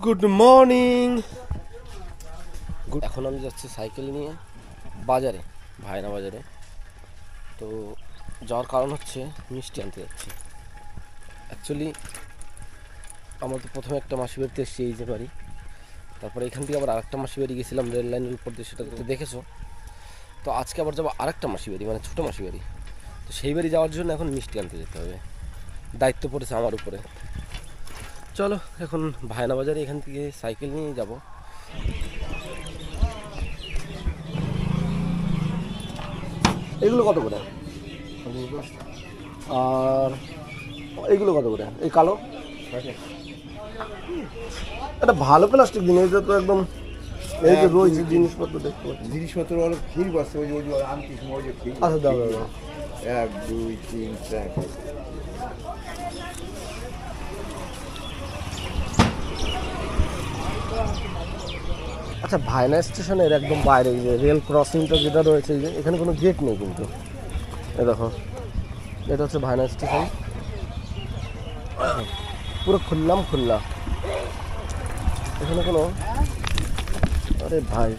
Good morning. এখন আমি যাচ্ছি সাইকেল নিয়ে বাজারে, ভাইনা বাজারে। তো যাওয়ার কারণ হচ্ছে মিষ্টি আনতে যাচ্ছি। অ্যাকচুয়ালি আমরা তো প্রথমে একটা মাসি বাড়িতে এসেছি, এই যে বাড়ি, তারপরে এখান থেকে আবার আরেকটা মাসি বাড়ি গেছিলাম রেল লাইনের উপর দিয়ে, সেটা তো দেখেছো। তো আজকে আবার যাবো আরেকটা মাসি বাড়ি, মানে ছোটো মাসি বাড়ি। তো সেই বাড়ি যাওয়ার জন্য এখন মিষ্টি আনতে যেতে হবে, দায়িত্ব পড়েছে আমার উপরে। চলো এখন ভাইনা বাজারে এখান থেকে সাইকেল নিয়ে যাব। এগুলো কত করে? আর এইগুলো কত করে? এই কালো একটা ভালো প্লাস্টিক দিন, এটা তো একদম এই যে রয়েছে জিনিসপত্র দেখতে পাচ্ছি, জিনিসপত্র ওর ফির বসছে, ওই যে আনতি সময় ওই যে ফির। আচ্ছা দাও দাও। 1 2 3 4। আচ্ছা, ভাইনা স্টেশনের একদম বাইরে যে রেল ক্রসিংটা যেটা রয়েছে, যে এখানে কোনো গেট নেই কিন্তু। এ দেখো, এটা হচ্ছে ভাইনা স্টেশন, পুরো খোলা। এখানে কোনো, আরে ভাই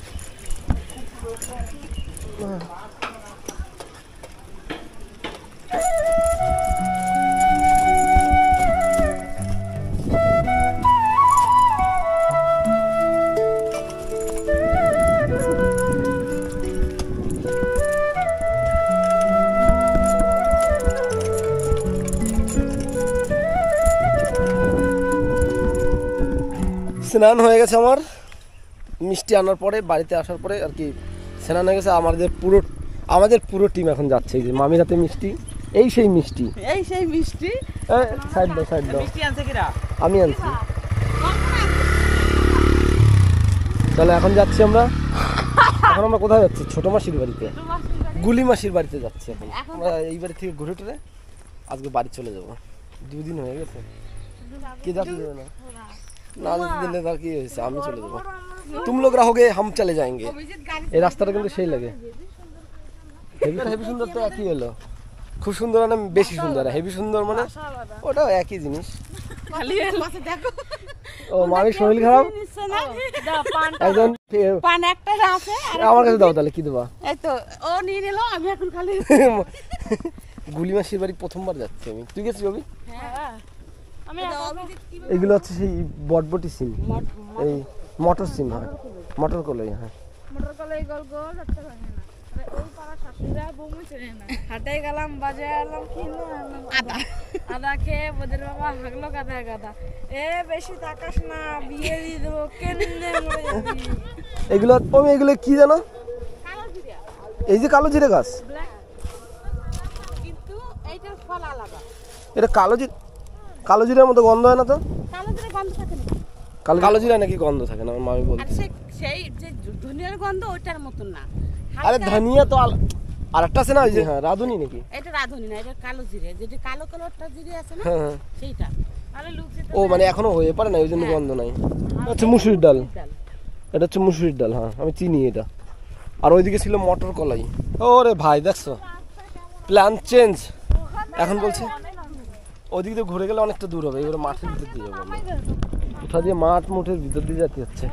স্নান হয়ে গেছে আমার, মিষ্টি আনার পরে বাড়িতে আসার পরে আর কি স্নান হয়ে গেছে। আমাদের পুরো টিম এখন যাচ্ছে। এই যে মামির হাতে মিষ্টি, এই সেই মিষ্টি। সাইড দাও। আমি আনছি। তাহলে এখন যাচ্ছি আমরা। এখন আমরা কোথায় যাচ্ছি? ছোট মাসির বাড়িতে, গুলি মাসির বাড়িতে যাচ্ছি। এখন আমরা এই বাড়ি থেকে ঘুরে টুরে আজকে বাড়ি চলে যাবো। 2 দিন হয়ে গেছে। কে যাতে দেবে না, না যেতে দিলে তার কি হয়েছে, আমি চলে যাবো। তুম লোক রাহোগে হাম চলে যাएंगे। এই রাস্তাটা কিন্তু সেই লাগে, হেভি সুন্দর। তো একই হলো, খুব সুন্দর মানে বেশি সুন্দর, হেভি সুন্দর মানে ওটাও একই জিনিস। ও মামির শরীর খারাপ, একজন আমার কাছে দাও। তাহলে কি দেবা? গুলি মাসির বাড়ি প্রথমবার যাচ্ছি আমি। তুই গেছিস অভি? এগুলো হচ্ছে সেই বটবটি সিম, এই মটর সিম হয়, মটর কলাই। হ্যাঁ, মটর কলাই গোল গোল হচ্ছে না। ওই পাড়া শাশুড়া বউমই চেনে না। হাটে গেলাম, বাজারে এলাম, কিনলাম আদা খেয়ে ওদের বাবা হাগলো গাদা। এ বেশি তাকাস না, বিয়ে দিয়ে দেবো, কেনে মরে যাবি। এগুলো কি জানো? কালো জিরা। এই যে কালো জিরে গাছ, কিন্তু এইটার ফল আলাদা। এটা কালো জিরার মতো গন্ধ হয় না তো? কালো জিরা গন্ধ থাকে না। কালো জিরা নাকি গন্ধ থাকে না? আমার মামি বলছে। আর সেই যে ধনিয়ার গন্ধ ওইটার মতন না। আরে ধনিয়া তো আর একটা আছে না, ওই যে হ্যাঁ রাঁধুনি নাকি? এটা রাঁধুনি না, এটা কালো জিরে, যেটা কালো কালোটা জিরে আছে না, হ্যাঁ সেইটা। আরে লুচি ও মানে এখনো হয়ে পারে না, ওই জন্য গন্ধ নাই। আচ্ছা, মুসুরির ডাল, এটা হচ্ছে মুসুরির ডাল। হ্যাঁ আমি চিনি এটা। আর ওইদিকে ছিল মটর কলাই। ওরে ভাই দেখছো, প্ল্যান চেঞ্জ। এখন বলছে ওদিক দিয়ে ঘুরে গেলে অনেকটা দূর হবে, এবারে মাঠের ভিতর দিয়ে যাবো আমরা। কোথা দিয়ে মুঠের ভিতর দিয়ে যেতে হচ্ছে।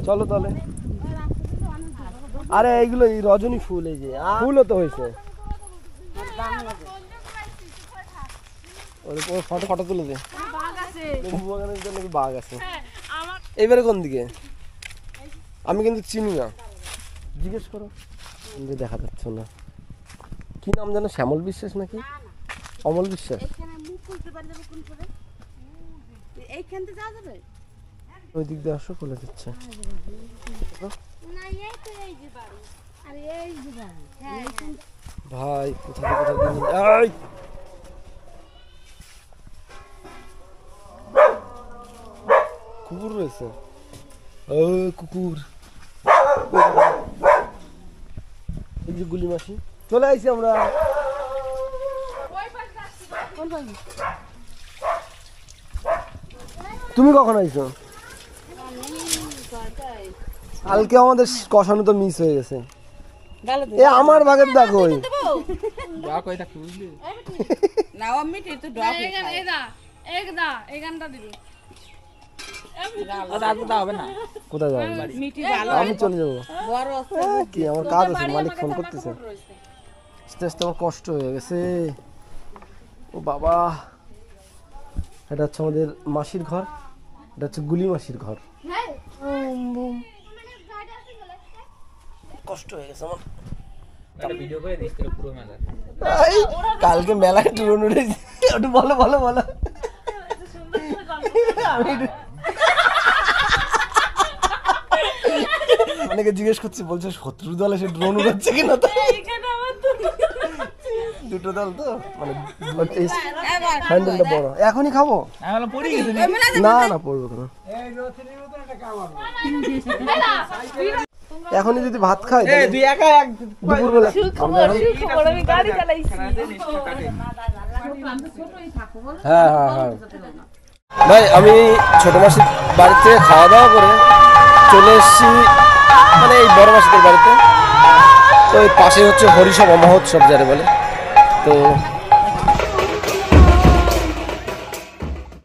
চলো তাহলে। আরে এইগুলো এই রজনী ফুল, এই যে ফুলও তো হয়েছে। ফটো তুলে দে, লেবু বাগানের জন্য বাঘ আছে। এইবারে কোন দিকে? আমি কিন্তু চিনি না, জিজ্ঞেস করো। দেখা যাচ্ছে না, কি নাম জানো? শ্যামল বিশ্বাস নাকি অমল বিশ্বাস? ওই দিক দিয়ে আসো, খুলে দিচ্ছে। ভাই কোথায় কুকুর রয়েছে। ও কুকুর, এই যে গুলি মাসি চলে আইছি আমরা। তুমি কখন আইছো? কালকে আমাদের কষানো তো মিস হয়ে গেছে। এ আমার ভাগের দেখো, কোথায় যাবো? আমি চলে যাবো। কি আমার কাজ আছে, মালিক ফোন করতেছে। আস্তে আস্তে আমার কষ্ট হয়ে গেছে। ও বাবা, এটা হচ্ছে আমাদের মাসির ঘর, এটা হচ্ছে গুলি মাসির ঘর। কষ্ট হয়ে গেছে আমার। এই, কালকে মেলায় ড্রোন উঠেছি, ওটা বলো বলো বলো। আমি অনেকে জিজ্ঞেস করছে, বলছে শত্রু দল এসে ড্রোন উড়াচ্ছে কিনা। তো দুটো দল তো মানে হ্যান্ডেলটা বড়। এখনই খাবো না, না পড়বো কেন, এখনই যদি ভাত খাই দুপুরবেলা। হ্যাঁ হ্যাঁ হ্যাঁ ভাই, আমি ছোট মাসির বাড়িতে খাওয়া দাওয়া করে চলে এসেছি মানে এই বড় মাসিদের বাড়িতে। তো এই পাশে হচ্ছে হরিসভা মহোৎসব যারে বলে। তো